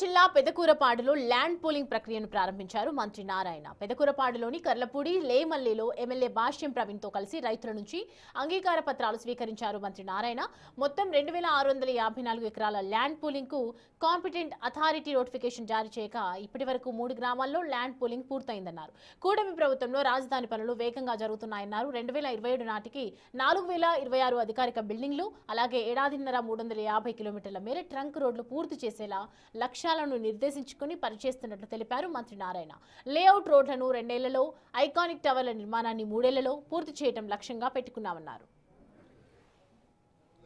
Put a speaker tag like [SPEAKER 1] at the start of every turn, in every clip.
[SPEAKER 1] జిల్లా పెదకూరపాడులో land pooling ప్రక్రియను ప్రారంభించారు మంత్రి నారాయణ. పెదకూరపాడులోని కర్లపూడి లేమల్లిలో ఎమ్మెల్యే భాష్యం ప్రవీణ్తో కలిసి రైతుల నుంచి అంగీకార పత్రాలు స్వీకరించారు మంత్రి నారాయణ. మొత్తం 2654 ఎకరాల ల్యాండ్ పూలింగ్ కు కాంపిటెంట్ అథారిటీ నోటిఫికేషన్ జారీ చేయగా ఇప్పటి వరకు 3 గ్రామాల్లో ల్యాండ్ పూలింగ్ పూర్తయిందన్నారు. కూటమి ప్రభుత్వంలో రాజధాని పనులు వేగంగా జరుగుతున్నాయన్నారు. 2027 నాటికి 4026 అధికారిక బిల్డింగ్లు, అలాగే ఏడాదిన్నర 350 కిలోమీటర్ల మేర ట్రంక్ రోడ్లు పూర్తి చేసేలా లక్ష్యాలను నిర్దేశించుకుని పనిచేస్తున్నట్లు తెలిపారు మంత్రి నారాయణ. లేఅవుట్ రోడ్లను 2 ఏళ్లలో, ఐకానిక్ టవర్ల నిర్మాణాన్ని 3 ఏళ్లలో పూర్తి చేయడం లక్ష్యంగా పెట్టుకున్నామన్నారు.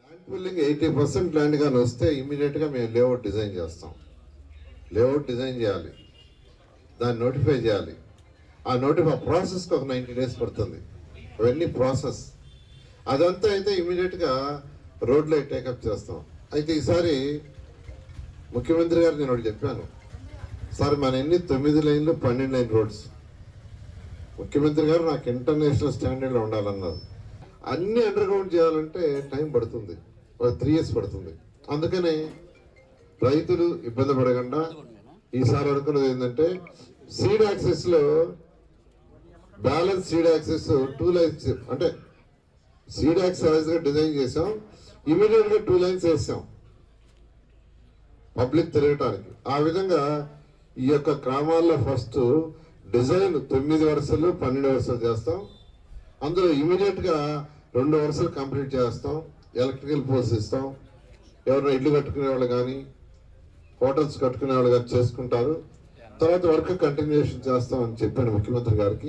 [SPEAKER 2] ల్యాండ్ పూలింగ్ 80% ల్యాండ్ గాని వస్తే ఇమీడియట్ గా మేము లేఅవుట్ డిజైన్ చేస్తాం. లేఅవుట్ డిజైన్ చేయాలి, దాన్ని నోటిఫై చేయాలి. ఆ నోటిఫై ప్రాసెస్కి ఒక 90 days పడుతుంది. అవన్నీ ప్రాసెస్ అదంతా అయితే ఇమీడియట్ గా రోడ్లో టేకప్ చేస్తాం. అయితే ఈసారి ముఖ్యమంత్రి గారు నేను ఒకటి చెప్పాను, సార్ మన ఎన్ని 9 లైన్లు 12 లైన్ రోడ్స్. ముఖ్యమంత్రి గారు నాకు ఇంటర్నేషనల్ స్టాండర్డ్లో ఉండాలన్నారు. అన్ని అండర్ గ్రౌండ్ చేయాలంటే టైం పడుతుంది, 3 years పడుతుంది. అందుకనే రైతులు ఇబ్బంది పడకుండా ఈసారి అనుకున్నది ఏంటంటే సీడ్ యాక్సెస్లో బ్యాలెన్స్ సీడ్ యాక్సెస్ 2 లైన్స్, అంటే సీడ్ యాక్సెస్ డిజైన్ చేసాం, ఇమీడియట్గా 2 లైన్స్ వేసాం పబ్లిక్ తిరగటానికి. ఆ విధంగా ఈ యొక్క గ్రామాల్లో ఫస్ట్ డిజైన్ 9 వరుసలు 12 వరుసలు చేస్తాం. అందులో ఇమీడియట్గా 2 వరుసలు కంప్లీట్ చేస్తాం. ఎలక్ట్రికల్ పోల్స్ ఇస్తాం. ఎవరైనా ఇల్లు కట్టుకునే వాళ్ళు కానీ హోటల్స్ కట్టుకునే వాళ్ళు కానీ చేసుకుంటారు. తర్వాత వర్క్ కంటిన్యూషన్ చేస్తాం అని చెప్పాను ముఖ్యమంత్రి గారికి.